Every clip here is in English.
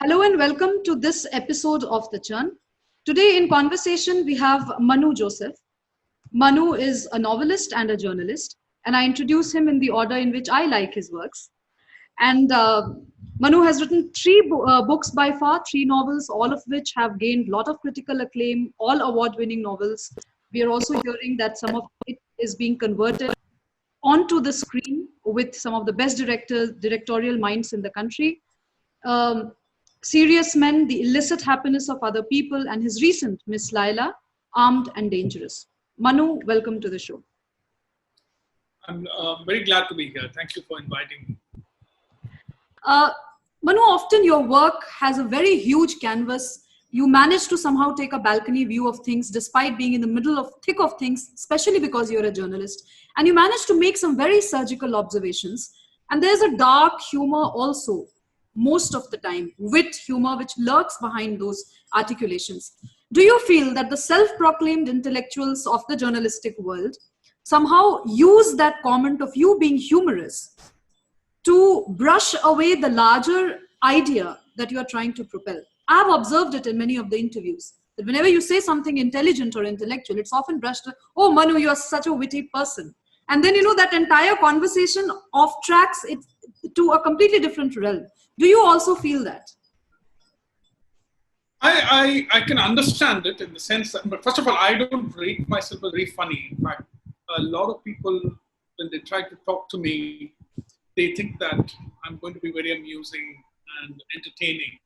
Hello and welcome to this episode of The Churn. Today in conversation, we have Manu Joseph. Manu is a novelist and a journalist, and I introduce him in the order in which I like his works. And Manu has written three books by far, three novels, all of which have gained a lot of critical acclaim, all award-winning novels. We are also hearing that some of it is being converted onto the screen with some of the best directorial minds in the country. Um, Serious Men, The Illicit Happiness of Other People, and his recent Miss Laila, Armed and Dangerous. Manu, welcome to the show. I'm very glad to be here. Thank you for inviting me. Manu, often your work has a very huge canvas. You manage to somehow take a balcony view of things despite being in the middle of thick of things, especially because you're a journalist. And you manage to make some very surgical observations. And there's a dark humor also, most of the time, wit humor, which lurks behind those articulations. Do you feel that the self-proclaimed intellectuals of the journalistic world somehow use that comment of you being humorous to brush away the larger idea that you are trying to propel? I've observed it in many of the interviews, that whenever you say something intelligent or intellectual, it's often brushed, oh, Manu, you're such a witty person. And then, that entire conversation off tracks it to a completely different realm. Do you also feel that? I can understand it in the sense that, but first of all, I don't rate myself as very funny. In fact, a lot of people, when they try to talk to me, they think that I'm going to be very amusing and entertaining.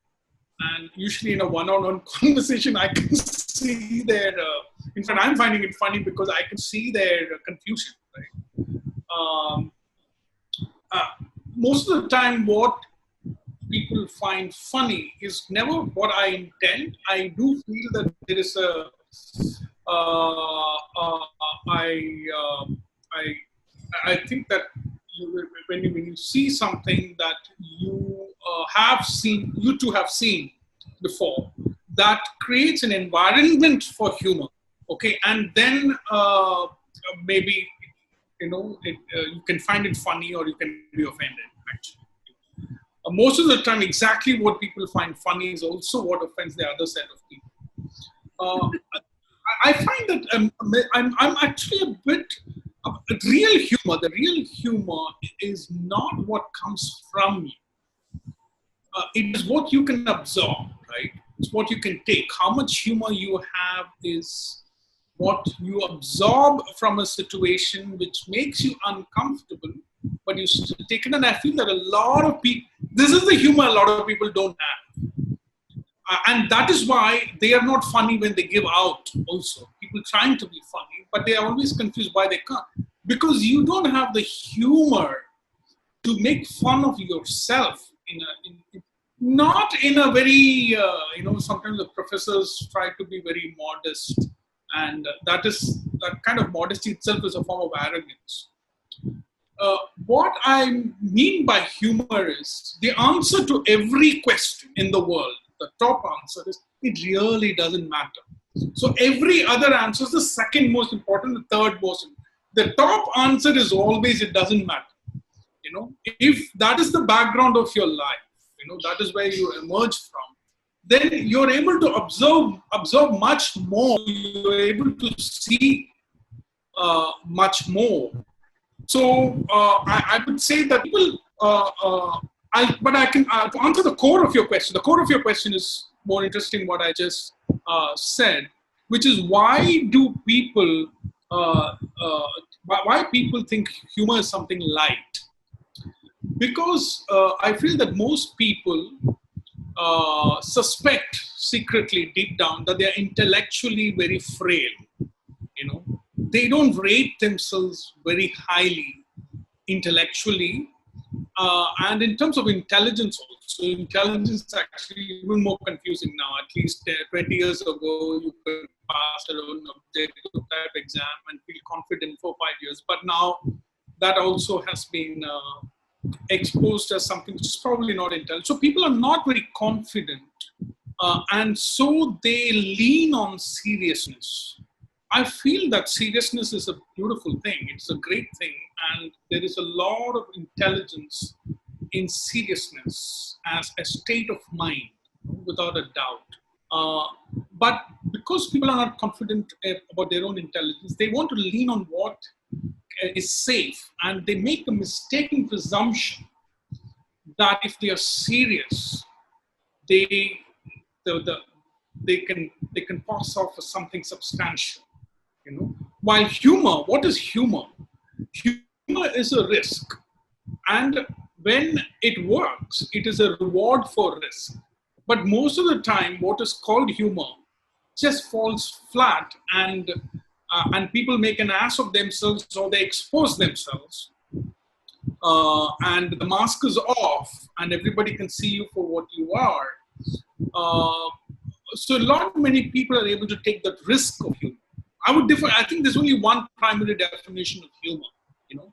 And usually in a one-on-one conversation, I can see their, in fact, I'm finding it funny because I can see their confusion, right? Most of the time, what people find funny is never what I intend. I do feel that there is a, I think that when you see something that you you two have seen before, that creates an environment for humor. Okay, and then maybe you can find it funny or you can be offended. Actually, most of the time, exactly what people find funny is also what offends the other set of people. I find that I'm actually a bit. Real humor, the real humor is not what comes from you. It is what you can absorb, right? It's what you can take. How much humor you have is what you absorb from a situation which makes you uncomfortable, but you still take it. And I feel that a lot of people, this is the humor a lot of people don't have. And that is why they are not funny when they give out also. People trying to be funny, but they are always confused why they can't. Because you don't have the humor to make fun of yourself not in a very, sometimes the professors try to be very modest. And that kind of modesty itself is a form of arrogance. What I mean by humor is the answer to every question in the world. The top answer is it really doesn't matter. So every other answer is the second most important, the third most important. The top answer is always it doesn't matter. If that is the background of your life, that is where you emerge from, then you're able to observe much more. You're able to see much more. So I would say that people, but I can to answer the core of your question. The core of your question is more interesting. What I just said, which is why do people, why people think humor is something light? Because I feel that most people suspect secretly deep down that they are intellectually very frail. They don't rate themselves very highly intellectually. And in terms of intelligence also, intelligence is actually even more confusing now. At least 20 years ago, you could pass your own objective type exam and feel confident for 5 years. But now that also has been exposed as something which is probably not intelligent. So people are not very confident. And so they lean on seriousness. I feel that seriousness is a beautiful thing. It's a great thing. And there is a lot of intelligence in seriousness as a state of mind. without a doubt. But because people are not confident about their own intelligence, they want to lean on what is safe, and they make the mistaken presumption that if they are serious, they the, they can pass off as something substantial, you know. While humor, what is humor? Humor is a risk, and when it works, it is a reward for risk. But most of the time, what is called humor just falls flat, and people make an ass of themselves, or they expose themselves, and the mask is off, and everybody can see you for what you are. Uh, so, many people are able to take that risk of humor. I would differ. I think there's only one primary definition of humor, you know,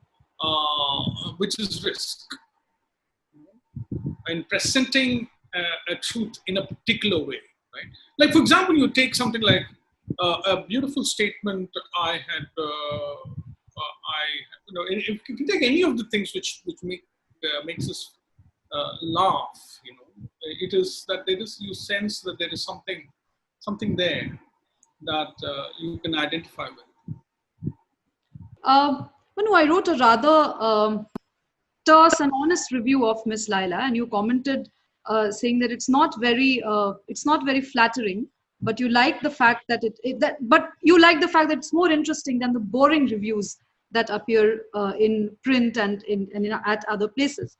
which is risk. In presenting a truth in a particular way, right? Like, for example, you take something like a beautiful statement I had. If you take any of the things which makes us laugh, you know, it is that there is, you sense that there is something there that you can identify with. Manu, I wrote a rather terse and honest review of Miss Laila, and you commented saying that it's not very flattering, but you like the fact that it's more interesting than the boring reviews that appear in print and at other places.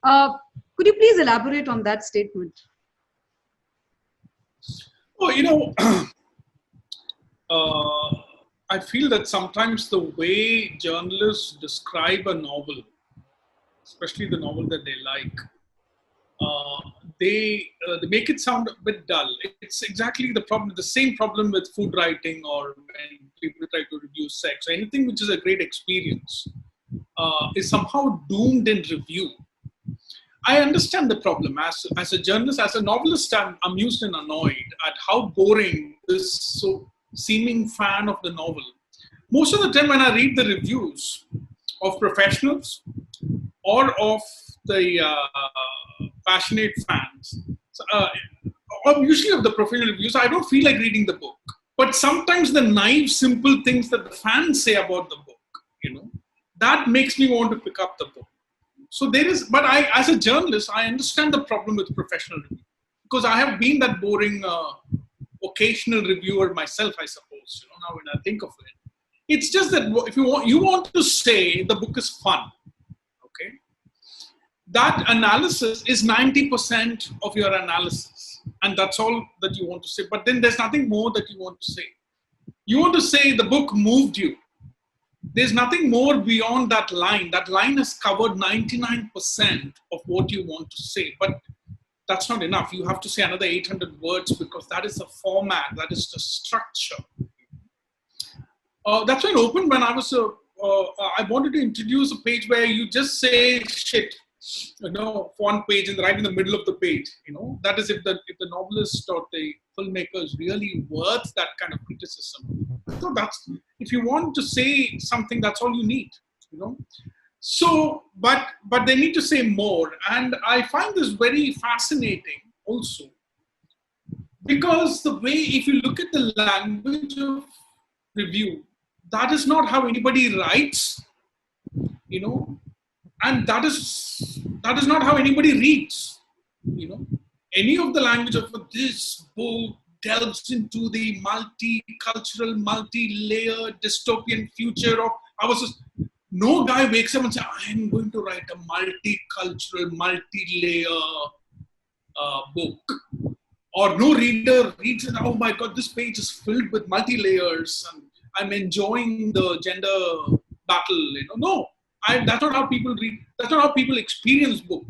Could you please elaborate on that statement? Oh, you know, I feel that sometimes the way journalists describe a novel, especially the novel that they like, they make it sound a bit dull. It's exactly the same problem with food writing, or when people try to review sex, or anything which is a great experience is somehow doomed in review. I understand the problem. As a journalist, as a novelist, I'm amused and annoyed at how boring this so seeming fan of the novel. Most of the time when I read the reviews of professionals or of the passionate fans, or usually of the professional reviews, I don't feel like reading the book. But sometimes the naive, simple things that the fans say about the book, you know, that makes me want to pick up the book. So there is, but as a journalist, I understand the problem with professional review, because I have been that boring occasional reviewer myself, I suppose. You know, now when I think of it, it's just that if you want to say the book is fun, okay, that analysis is 90% of your analysis, and that's all that you want to say. But then there's nothing more that you want to say. You want to say the book moved you. There's nothing more beyond that line. That line has covered 99% of what you want to say. But that's not enough. You have to say another 800 words, because that is the format, that is the structure. That's why I opened when I wanted to introduce a page where you just say shit, you know, for one page and right in the middle of the page. You know, that is if the novelist or the filmmaker is really worth that kind of criticism. So that's, if you want to say something, that's all you need, you know. So, but they need to say more, and I find this very fascinating also, because the way, if you look at the language of review, that is not how anybody writes, you know, and that is not how anybody reads, you know. Any of the language of this book delves into the multicultural, multi-layered dystopian future of ours. No guy wakes up and says, I'm going to write a multicultural, multi-layer book. Or no reader reads it, oh my God, this page is filled with multi-layers and I'm enjoying the gender battle. You know, no, that's not how people read. That's not how people experience book.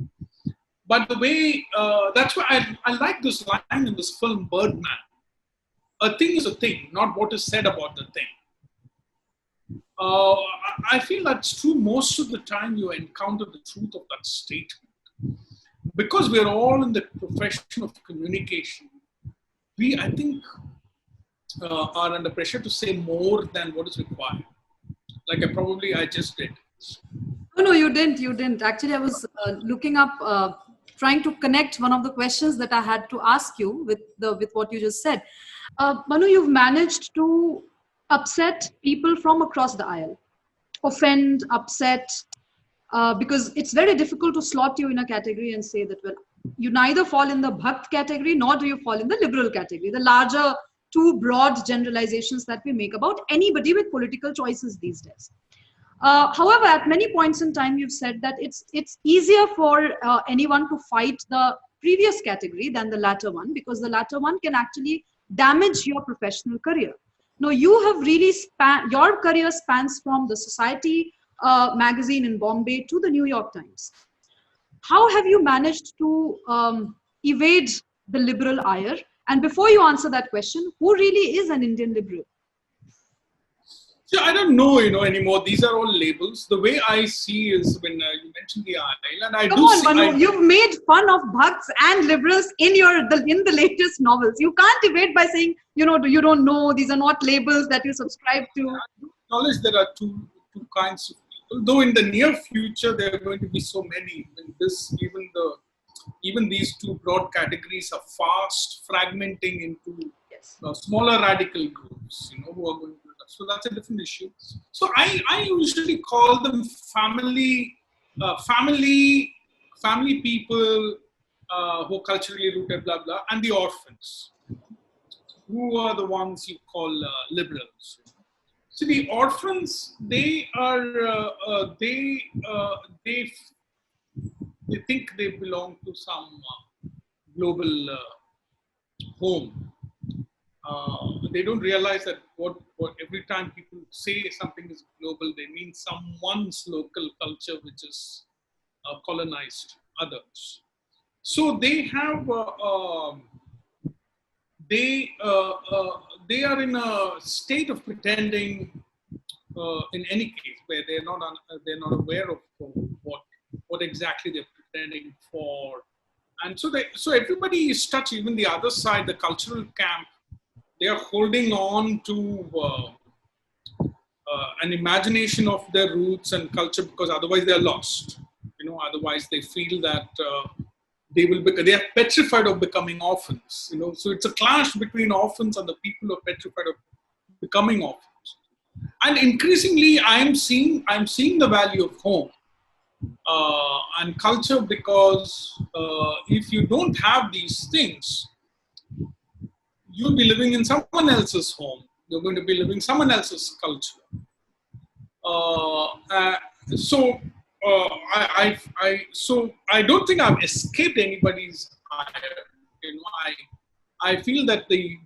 But the way, that's why I like this line in this film, Birdman. A thing is a thing, not what is said about the thing. I feel that's true most of the time you encounter the truth of that statement. Because we're all in the profession of communication, we, I think, are under pressure to say more than what is required. Like I just did. No, you didn't. Actually, I was looking up trying to connect one of the questions that I had to ask you with what you just said. Manu, you've managed to upset people from across the aisle, offend, upset, because it's very difficult to slot you in a category and say that, well, you neither fall in the Bhakt category nor do you fall in the liberal category, the larger two broad generalizations that we make about anybody with political choices these days. However, at many points in time, you've said that it's easier for anyone to fight the previous category than the latter one, because the latter one can actually damage your professional career. Now, you have really your career spans from the Society magazine in Bombay to the New York Times. How have you managed to evade the liberal ire? And before you answer that question, who really is an Indian liberal? So I don't know, anymore. These are all labels. The way I see is when you mentioned the aisle, and I Come on, Manu, you've made fun of Bhakts and liberals in the latest novels. You can't evade by saying, you don't know, these are not labels that you subscribe to. I acknowledge there are two kinds of people. Though in the near future there are going to be so many. Even these two broad categories are fast fragmenting into smaller radical groups, who are going to. So that's a different issue. So I usually call them family people who are culturally rooted, blah blah, and the orphans, who are the ones you call liberals. So the orphans, they think they belong to some global home. They don't realize that what every time people say something is global, they mean someone's local culture which is colonized others. So they have they are in a state of pretending in any case where they're not aware of what exactly they're pretending for, and so everybody is touched. Even the other side, the cultural camp, they are holding on to an imagination of their roots and culture, because otherwise they are lost. Otherwise they feel that they are petrified of becoming orphans. So it's a clash between orphans and the people who are petrified of becoming orphans. And increasingly, I'm seeing the value of home and culture, because if you don't have these things, you'll be living in someone else's home. You're going to be living someone else's culture. So I don't think I've escaped anybody's ire. I feel that the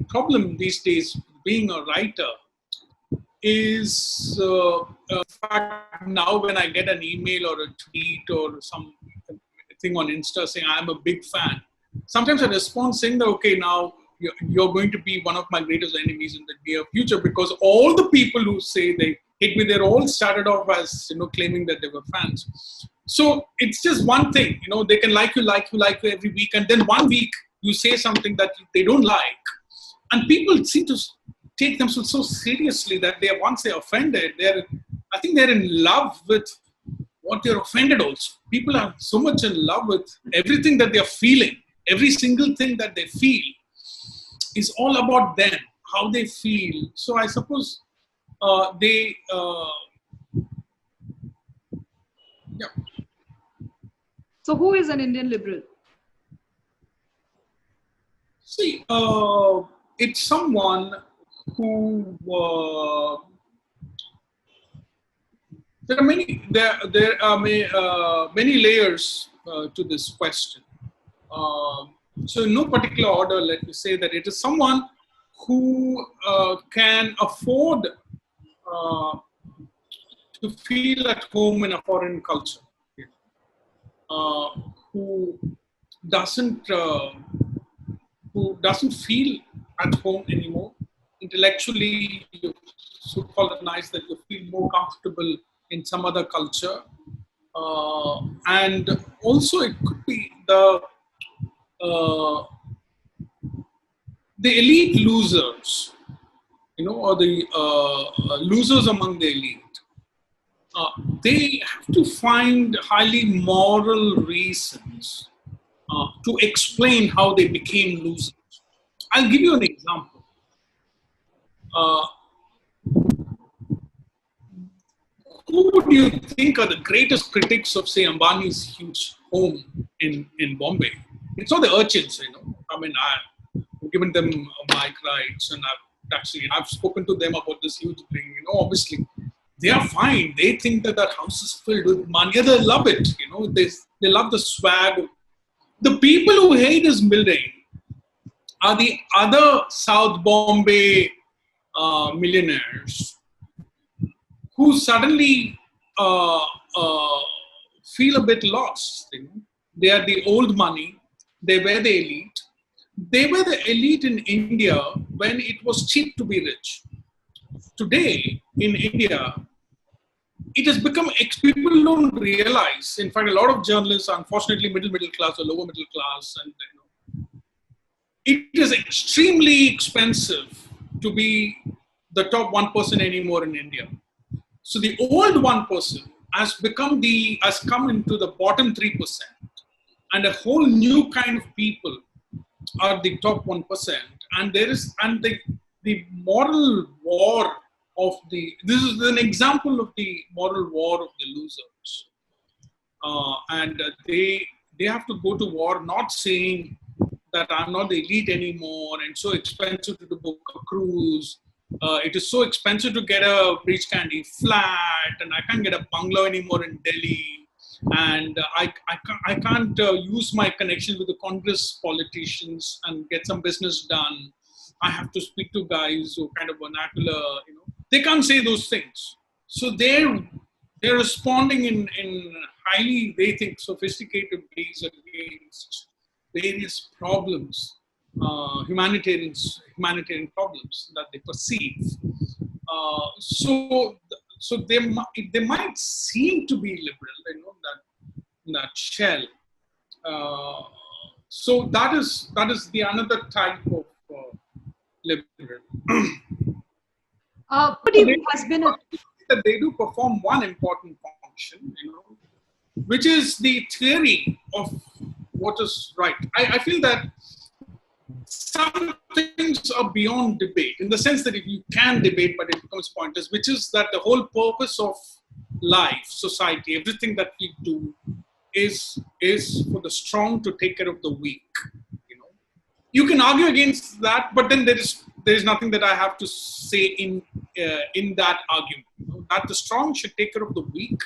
problem these days, being a writer, is in fact now when I get an email or a tweet or some thing on Insta saying I'm a big fan, sometimes I respond saying that, okay, now you're going to be one of my greatest enemies in the near future, because all the people who say they hate me, they're all started off as claiming that they were fans. So it's just one thing, they can like you every week, and then one week you say something that they don't like, and people seem to take themselves so seriously that once they're offended, I think they're in love with what they're offended also. People are so much in love with everything that they're feeling. Every single thing that they feel is all about them, how they feel. So I suppose yeah. So who is an Indian liberal? See, it's someone who there are many layers to this question. So in no particular order, let me say that it is someone who can afford to feel at home in a foreign culture, who doesn't feel at home anymore. Intellectually, you should colonize that you feel more comfortable in some other culture. And also it could be the elite losers, or the losers among the elite. they have to find highly moral reasons to explain how they became losers. I'll give you an example. Uh, who do you think are the greatest critics of, say, Ambani's huge home in Bombay? It's not the urchins, you know. I mean, I've given them mic rights, and I've spoken to them about this huge thing. You know, obviously, they are fine. They think that house is filled with money. They love it. You know, they love the swag. The people who hate this building are the other South Bombay millionaires who suddenly feel a bit lost. You know? They are the old money. They were the elite. They were the elite in India when it was cheap to be rich. Today in India, it has become, people don't realize. In fact, a lot of journalists, unfortunately, middle class or lower middle class, and it is extremely expensive to be the top 1% anymore in India. So the old 1% has come into the bottom 3%, and a whole new kind of people are the top 1%. And the moral war of this is an example of the moral war of the losers. They have to go to war not saying that I'm not the elite anymore and so expensive to book a cruise. It is so expensive to get a Breach Candy flat, and I can't get a bungalow anymore in Delhi. And I can't use my connection with the Congress politicians and get some business done. I have to speak to guys who kind of vernacular, you know. They can't say those things. So they're responding in highly, they think, sophisticated ways against various problems, humanitarian problems that they perceive. So they might seem to be liberal, you know, that shell. So that is the another type of liberal. But it has been that they do perform one important function, you know, which is the theory of what is right. I feel that some things are beyond debate, in the sense that if you can debate, but it becomes pointless, which is that the whole purpose of life, society, everything that we do is for the strong to take care of the weak. You know, you can argue against that, but then there is nothing that I have to say in that argument. You know, that the strong should take care of the weak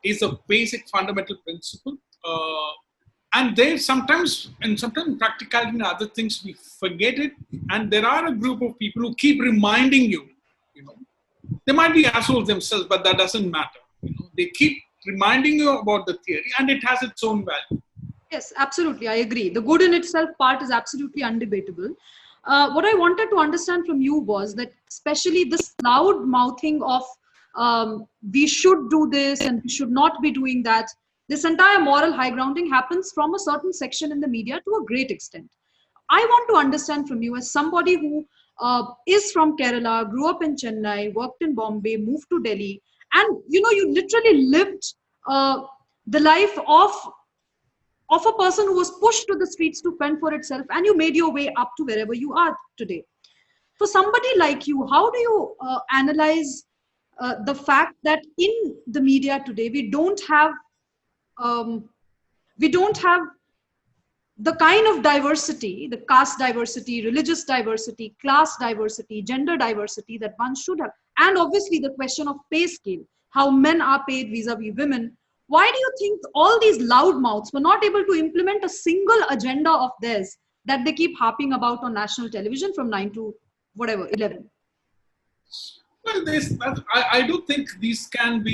is a basic fundamental principle. And sometimes in practicality and other things, we forget it. And there are a group of people who keep reminding you, you know, they might be assholes themselves, but that doesn't matter. You know, they keep reminding you about the theory, and it has its own value. Yes, absolutely. I agree. The good in itself part is absolutely undebatable. What I wanted to understand from you was that, especially this loud mouthing of we should do this and we should not be doing that. This entire moral high grounding happens from a certain section in the media to a great extent. I want to understand from you, as somebody who is from Kerala, grew up in Chennai, worked in Bombay, moved to Delhi, and you know, you literally lived the life of a person who was pushed to the streets to fend for itself, and you made your way up to wherever you are today. For somebody like you, how do you analyze the fact that in the media today we don't have the kind of diversity, the caste diversity, religious diversity, class diversity, gender diversity that one should have. And obviously the question of pay scale, how men are paid vis-a-vis women. Why do you think all these loud mouths were not able to implement a single agenda of theirs that they keep harping about on national television from 9 to whatever, 11? Well, I do think this can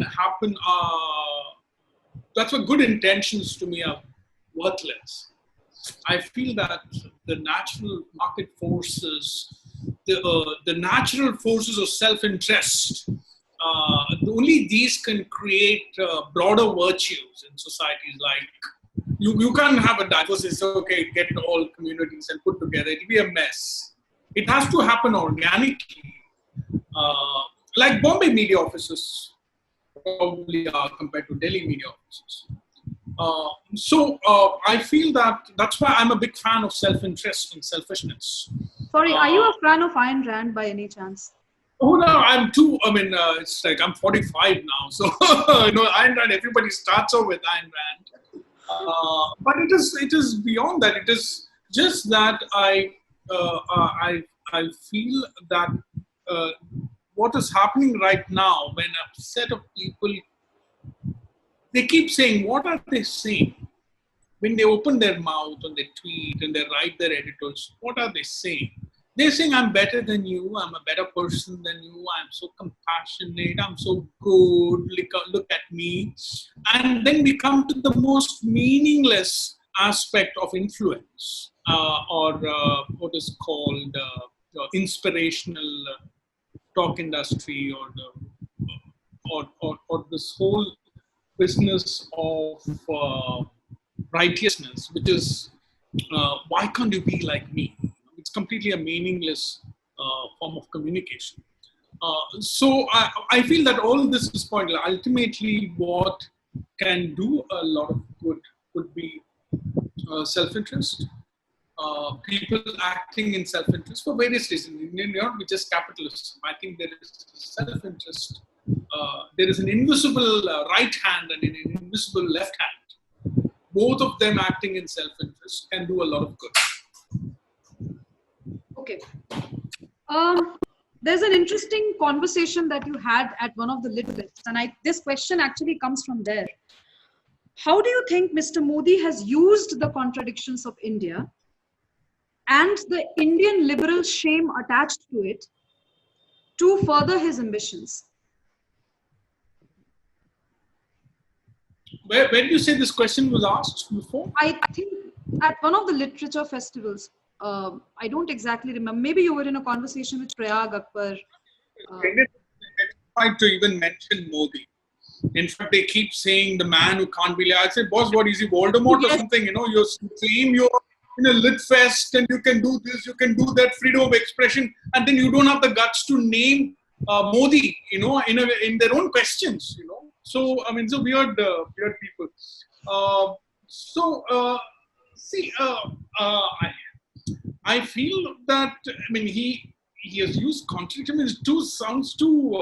happen. That's what good intentions to me are worthless. I feel that the natural market forces, the natural forces of self-interest, only these can create broader virtues in societies. Like you can't have a diversity. It's okay, get all communities and put together. It'll be a mess. It has to happen organically. Like Bombay media offices, probably are compared to Delhi media offices. I feel that that's why I'm a big fan of self-interest and selfishness. Sorry, are you a fan of Ayn Rand by any chance? Oh no, I'm too. I mean, it's like I'm 45 now, so Ayn Rand. Everybody starts off with Ayn Rand, but it is beyond that. It is just that I feel that what is happening right now when a set of people, they keep saying, what are they saying? When they open their mouth and they tweet and they write their editors, what are they saying? They're saying, I'm better than you, I'm a better person than you, I'm so compassionate, I'm so good, look at me. And then we come to the most meaningless aspect of influence, or what is called inspirational talk industry, or this whole business of righteousness, which is why can't you be like me? It's completely a meaningless form of communication. So I feel that all of this is pointless. Ultimately, what can do a lot of good would be self-interest. People acting in self-interest for various reasons. Not just capitalism. I think there is self-interest. There is an invisible right hand and an invisible left hand. Both of them acting in self-interest can do a lot of good. Okay. There's an interesting conversation that you had at one of the lit lists, and this question actually comes from there. How do you think Mr. Modi has used the contradictions of India and the Indian liberal shame attached to it to further his ambitions? Where did you say this question was asked before? I think at one of the literature festivals. I don't exactly remember. Maybe you were in a conversation with Prayag Akbar. They tried to even mention Modi. In fact, they keep saying the man who can't be. I said, boss, what is he, Voldemort or something? You claim you're in a lit fest and you can do this, you can do that, freedom of expression, and then you don't have the guts to name Modi, in their own questions, So, I mean, so weird people. I feel that, I mean, he has used contradiction. It sounds too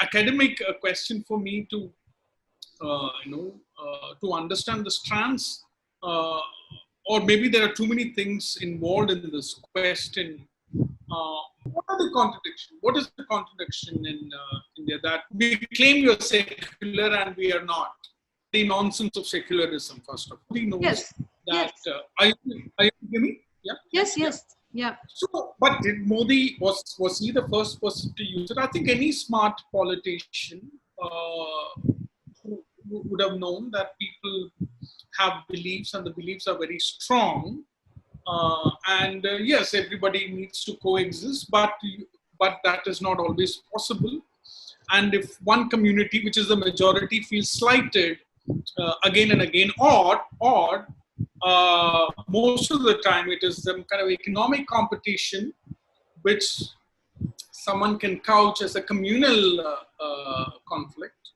academic a question for me to, to understand the strands. Or maybe there are too many things involved in this question. What are the contradictions? What is the contradiction in India that we claim you're secular and we are not? The nonsense of secularism, first of all. He knows yes. that. Yes. Are you hearing me? Yeah. Yes. Yeah. So, but did Modi was he the first person to use it? I think any smart politician would have known that people have beliefs and the beliefs are very strong. Yes, everybody needs to coexist, but that is not always possible. And if one community, which is the majority, feels slighted again and again, or most of the time it is some kind of economic competition, which someone can couch as a communal conflict.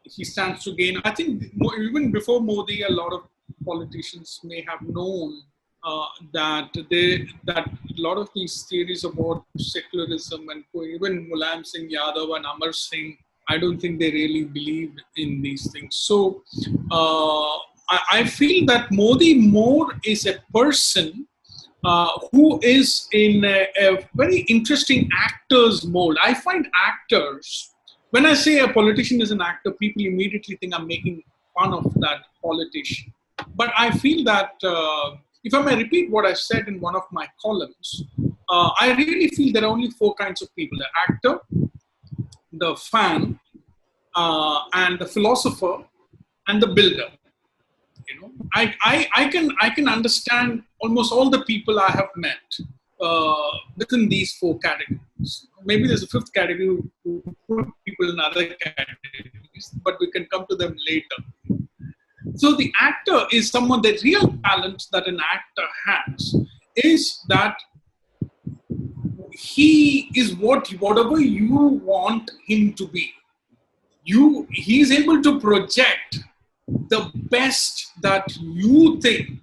He stands to gain. I think even before Modi, a lot of politicians may have known that a lot of these theories about secularism, and even Mulayam Singh Yadav and Amar Singh, I don't think they really believed in these things. So I feel that Modi more is a person who is in a very interesting actor's mode. I find actors, when I say a politician is an actor, people immediately think I'm making fun of that politician. But I feel that, if I may repeat what I said in one of my columns, I really feel there are only four kinds of people: the actor, the fan, and the philosopher, and the builder. I can understand almost all the people I have met within these four categories. Maybe there's a fifth category who put people in other categories, but we can come to them later. So the actor is someone, the real talent that an actor has is that he is whatever you want him to be. he's able to project the best that you think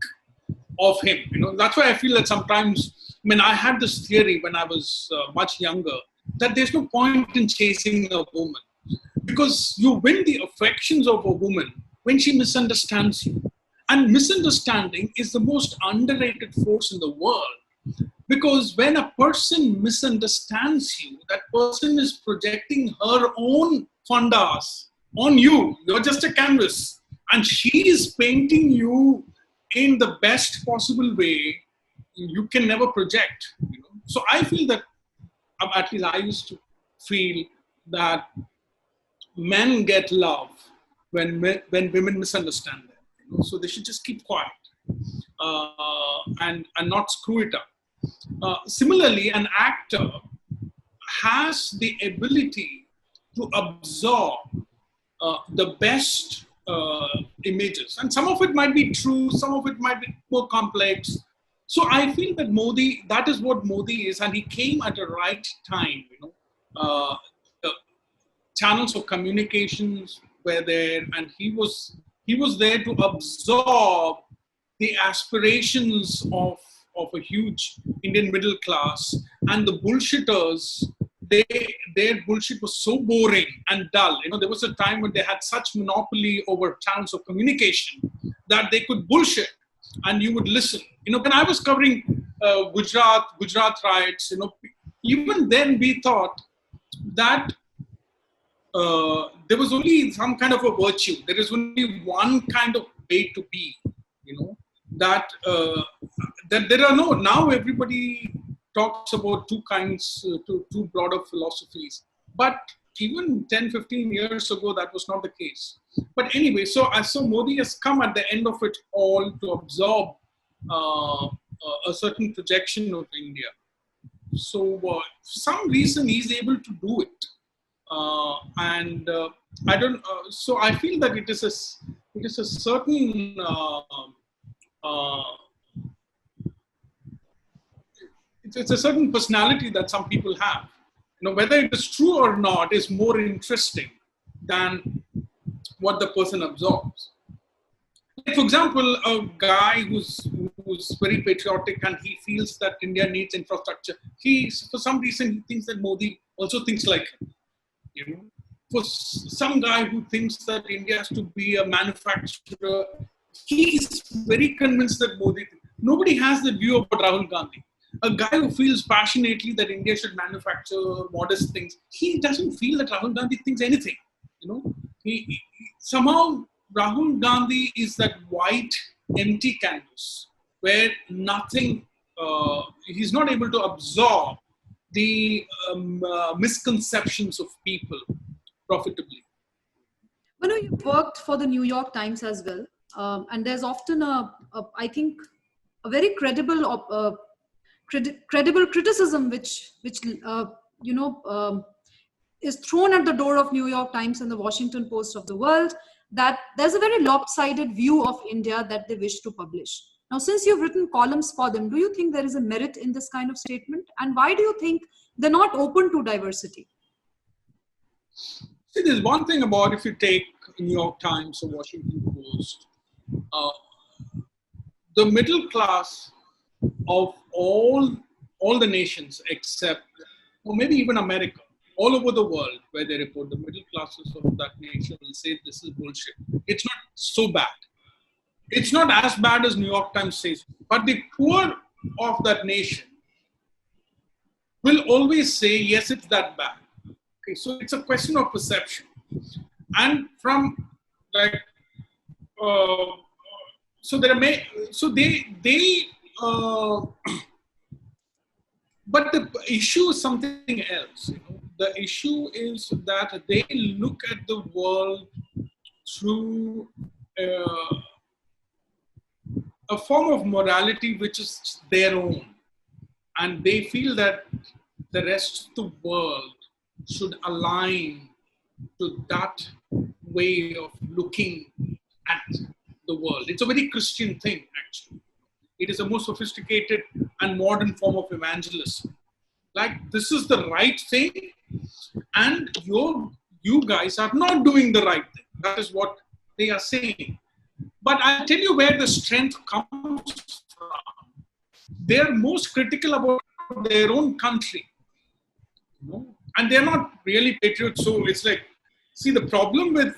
of him. That's why I feel that sometimes, I had this theory when I was much younger, that there's no point in chasing a woman, because you win the affections of a woman when she misunderstands you. And misunderstanding is the most underrated force in the world, because when a person misunderstands you, that person is projecting her own fundas on you. You're just a canvas, and she is painting you in the best possible way you can never project. So I feel that, at least I used to feel that men get love when women misunderstand them. So they should just keep quiet and not screw it up. Similarly, an actor has the ability to absorb the best images, and some of it might be true, some of it might be more complex. So I feel that Modi, that is what Modi is, and he came at the right time. The channels of communications were there, and he was there to absorb the aspirations of a huge Indian middle class, and the bullshitters. Their bullshit was so boring and dull. There was a time when they had such monopoly over channels of communication that they could bullshit and you would listen. When I was covering Gujarat riots, even then we thought that there was only some kind of a virtue. There is only one kind of way to be, that there are now everybody talks about two broader philosophies. But even 10, 15 years ago, that was not the case. But anyway, so Modi has come at the end of it all to absorb a certain projection of India. So for some reason, he's able to do it. I don't. So I feel that it is a certain it's a certain personality that some people have. Whether it is true or not is more interesting than what the person absorbs. Like, for example, a guy who's very patriotic and he feels that India needs infrastructure. For some reason, he thinks that Modi also thinks like him. For some guy who thinks that India has to be a manufacturer, he's very convinced that Modi. Nobody has the view about Rahul Gandhi. A guy who feels passionately that India should manufacture modest things, he doesn't feel that Rahul Gandhi thinks anything. Somehow Rahul Gandhi is that white, empty canvas where nothing. He's not able to absorb the misconceptions of people profitably. You worked for the New York Times as well, and there's often I think, a very credible criticism which is thrown at the door of New York Times and the Washington Post of the world, that there's a very lopsided view of India that they wish to publish. Now, since you've written columns for them, do you think there is a merit in this kind of statement? And why do you think they're not open to diversity? See, there's one thing about, if you take New York Times or Washington Post, the middle class of all the nations except, or maybe even America, all over the world where they report, the middle classes of that nation will say this is bullshit. It's not so bad. It's not as bad as New York Times says, but the poor of that nation will always say, yes, it's that bad. Okay, so it's a question of perception. And from like, so there are, so they but the issue is something else. The issue is that they look at the world through a form of morality which is their own, and they feel that the rest of the world should align to that way of looking at the world. It's a very Christian thing, actually. It is a more sophisticated and modern form of evangelism. Like, this is the right thing, and you guys are not doing the right thing. That is what they are saying. But I'll tell you where the strength comes from. They're most critical about their own country. And they're not really patriots. So it's like, see, the problem with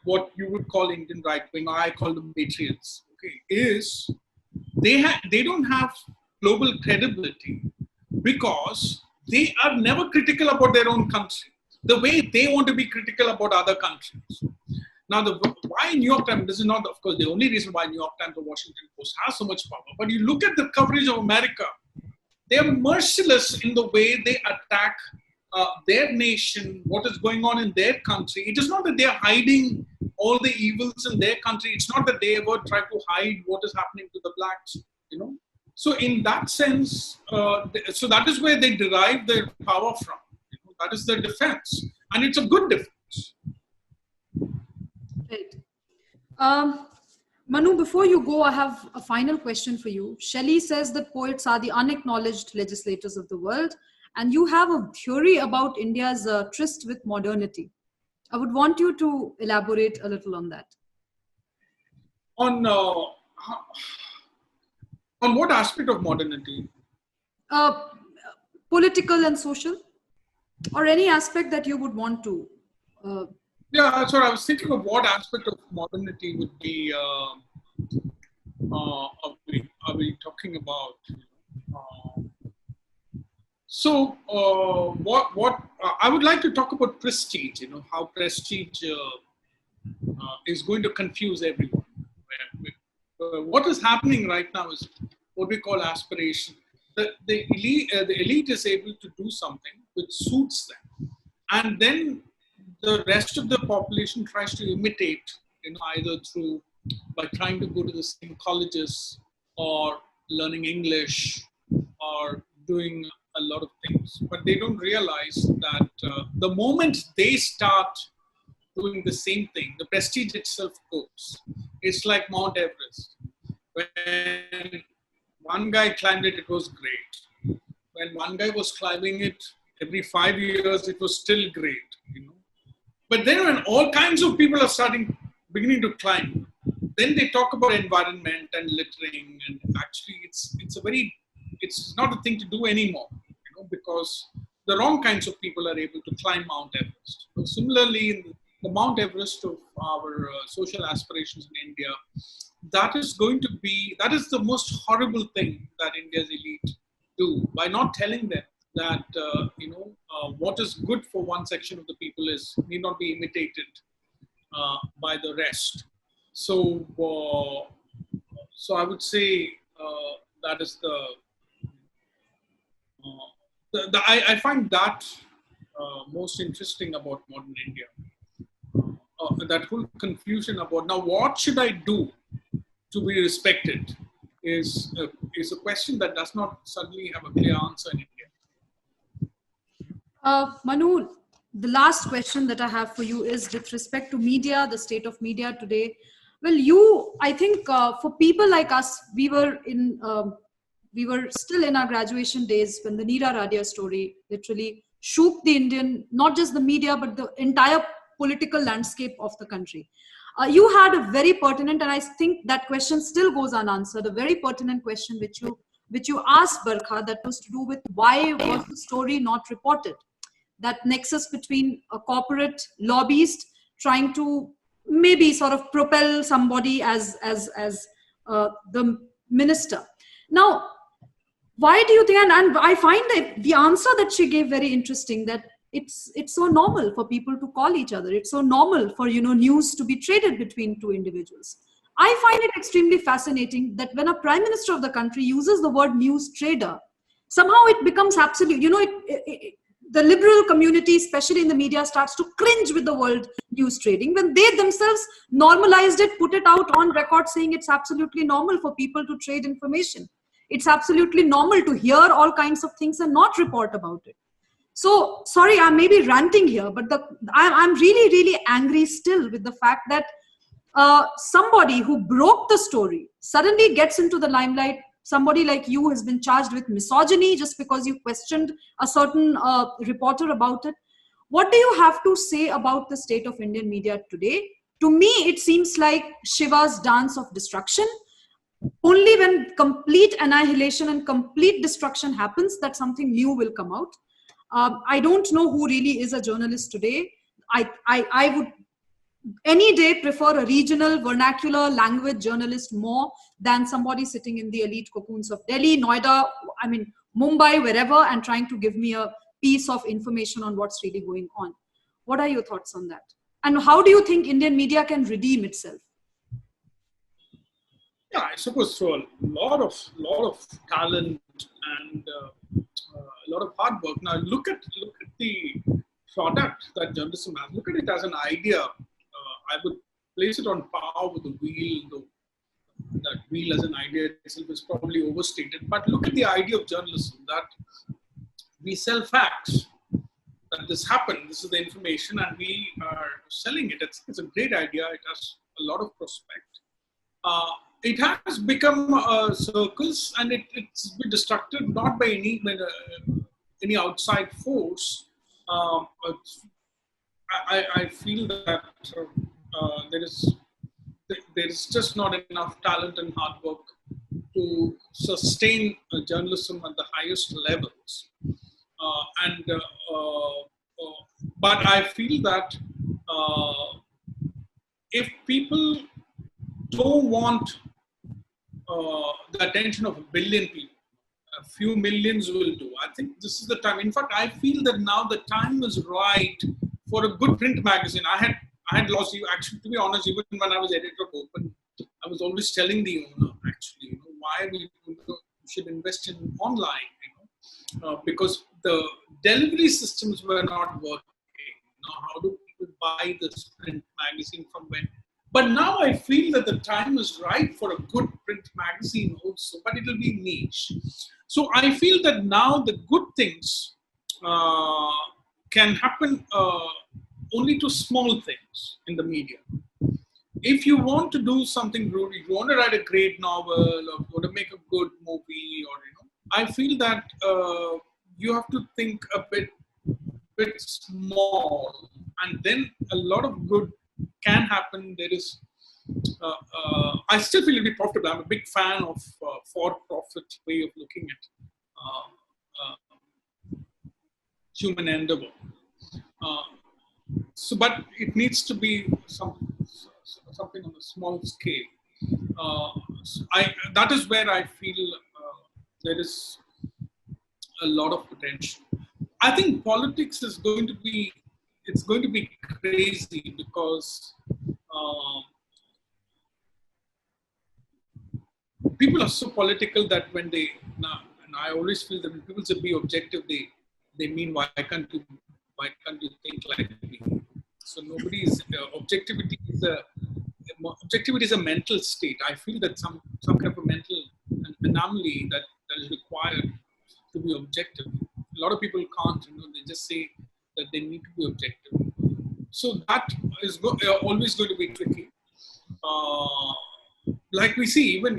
what you would call Indian right wing, I call them patriots, okay, is they don't have global credibility because they are never critical about their own country the way they want to be critical about other countries. Now, why New York Times, this is not, of course, the only reason why New York Times or Washington Post has so much power, but you look at the coverage of America, they're merciless in the way they attack their nation, what is going on in their country. It is not that they're hiding all the evils in their country. It's not that they ever try to hide what is happening to the blacks, So in that sense, so that is where they derive their power from. That is their defense. And it's a good defense. Right. Manu, before you go, I have a final question for you. Shelley says that poets are the unacknowledged legislators of the world, and you have a theory about India's tryst with modernity. I would want you to elaborate a little on that. On what aspect of modernity? Political and social, or any aspect that you would want to. Yeah, so I was thinking of what aspect of modernity would be, are we talking about? What I would like to talk about prestige, how prestige is going to confuse everyone. What is happening right now is what we call aspiration. The elite is able to do something which suits them. And then the rest of the population tries to imitate, either by trying to go to the same colleges or learning English or doing a lot of things. But they don't realize that the moment they start doing the same thing, the prestige itself goes. It's like Mount Everest. When one guy climbed it, it was great. When one guy was climbing it, every 5 years, it was still great. But then when all kinds of people are beginning to climb, then they talk about environment and littering, and actually it's not a thing to do anymore, because the wrong kinds of people are able to climb Mount Everest. So similarly, in the Mount Everest of our social aspirations in India, that is the most horrible thing that India's elite do by not telling them that what is good for one section of the people need not be imitated by the rest. So I would say that is I find that most interesting about modern India. That whole confusion about now what should I do to be respected is a question that does not suddenly have a clear answer in India. Manu, the last question that I have for you is with respect to media, the state of media today. Well, I think for people like us, we were still in our graduation days when the Neera Radia story literally shook the Indian, not just the media, but the entire political landscape of the country. You had a very pertinent, and I think that question still goes unanswered, a very pertinent question which you asked Barkha, that was to do with why was the story not reported? That nexus between a corporate lobbyist trying to maybe sort of propel somebody as the minister. Now, why do you think, and I find that the answer that she gave very interesting, that it's so normal for people to call each other. It's so normal for, news to be traded between two individuals. I find it extremely fascinating that when a prime minister of the country uses the word news trader, somehow it becomes absolute, the liberal community, especially in the media, starts to cringe with the word news trading when they themselves normalized it, put it out on record saying it's absolutely normal for people to trade information. It's absolutely normal to hear all kinds of things and not report about it. So, sorry, I may be ranting here, but I'm really, really angry still with the fact that somebody who broke the story suddenly gets into the limelight. Somebody like you has been charged with misogyny just because you questioned a certain reporter about it. What do you have to say about the state of Indian media today? To me, it seems like Shiva's dance of destruction. Only when complete annihilation and complete destruction happens that something new will come out. I don't know who really is a journalist today. I would any day prefer a regional vernacular language journalist more than somebody sitting in the elite cocoons of Delhi, Noida, I mean, Mumbai, wherever, and trying to give me a piece of information on what's really going on. What are your thoughts on that? And how do you think Indian media can redeem itself? Yeah, I suppose so. A lot of talent and a lot of hard work. Now look at the product that journalism has. Look at it as an idea. I would place it on par with the wheel, though that wheel as an idea itself is probably overstated. But look at the idea of journalism, that we sell facts, that this happened, this is the information, and we are selling it. It's a great idea. It has a lot of prospect. It has become a circus, and it's been destructed not by any outside force. I feel that there is just not enough talent and hard work to sustain journalism at the highest levels. But I feel that if people don't want the attention of a billion people, a few millions will do. I think this is the time. In fact, I feel that now the time is right for a good print magazine. I had lost you. Actually, to be honest, even when I was editor of Open, I was always telling the owner, actually, why we should invest in online, because the delivery systems were not working. How do people buy this print magazine from when? But now I feel that the time is right for a good print magazine also, but it will be niche. So I feel that now the good things can happen only to small things in the media. If you want to do something good, if you want to write a great novel or you want to make a good movie, or I feel that you have to think a bit small, and then a lot of good can happen. There is, I still feel it'll be profitable. I'm a big fan of for-profit way of looking at human endeavor. But it needs to be something on a small scale. That is where I feel there is a lot of potential. I think politics is going to be crazy because people are so political that when they, and I always feel that when people say be objective, they mean why can't you think like me? So objectivity is a mental state. I feel that some kind of a mental anomaly that is required to be objective. A lot of people can't, they just say that they need to be objective. So that is always going to be tricky. Like we see, even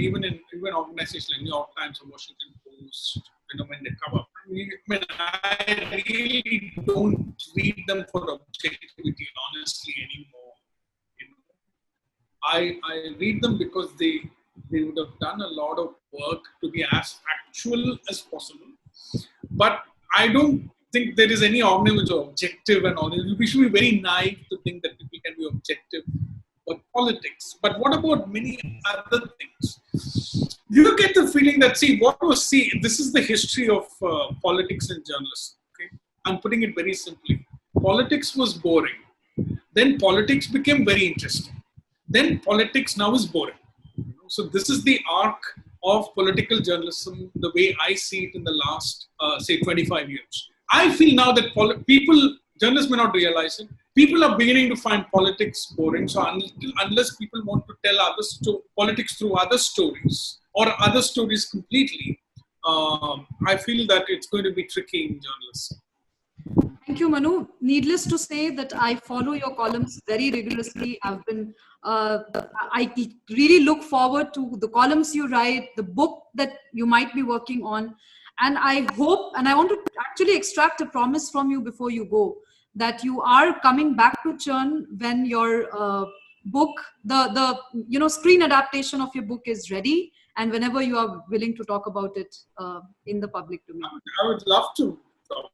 organizations like New York Times or Washington Post, when they cover, I really don't read them for objectivity, honestly, anymore. I read them because they would have done a lot of work to be as factual as possible. But I don't think there is any organization which is objective and all. We should be very naive to think that people can be objective about politics. But what about many other things? You get the feeling that, this is the history of politics and journalism. Okay? I'm putting it very simply. Politics was boring. Then politics became very interesting. Then politics now is boring. So this is the arc of political journalism, the way I see it in the last, 25 years. I feel now that journalists may not realize it, people are beginning to find politics boring. So unless people want to tell politics through other stories or other stories completely, I feel that it's going to be tricky in journalism. Thank you, Manu. Needless to say that I follow your columns very rigorously. I really look forward to the columns you write, the book that you might be working on. And I hope, and I want to actually extract a promise from you before you go, that you are coming back to Churn when your book, the screen adaptation of your book is ready, and whenever you are willing to talk about it in the public domain. I would love to talk.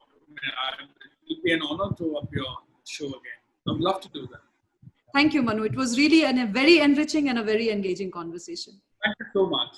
It will be an honor to appear on the show again. I would love to do that. Thank you, Manu. It was really a very enriching and a very engaging conversation. Thank you so much.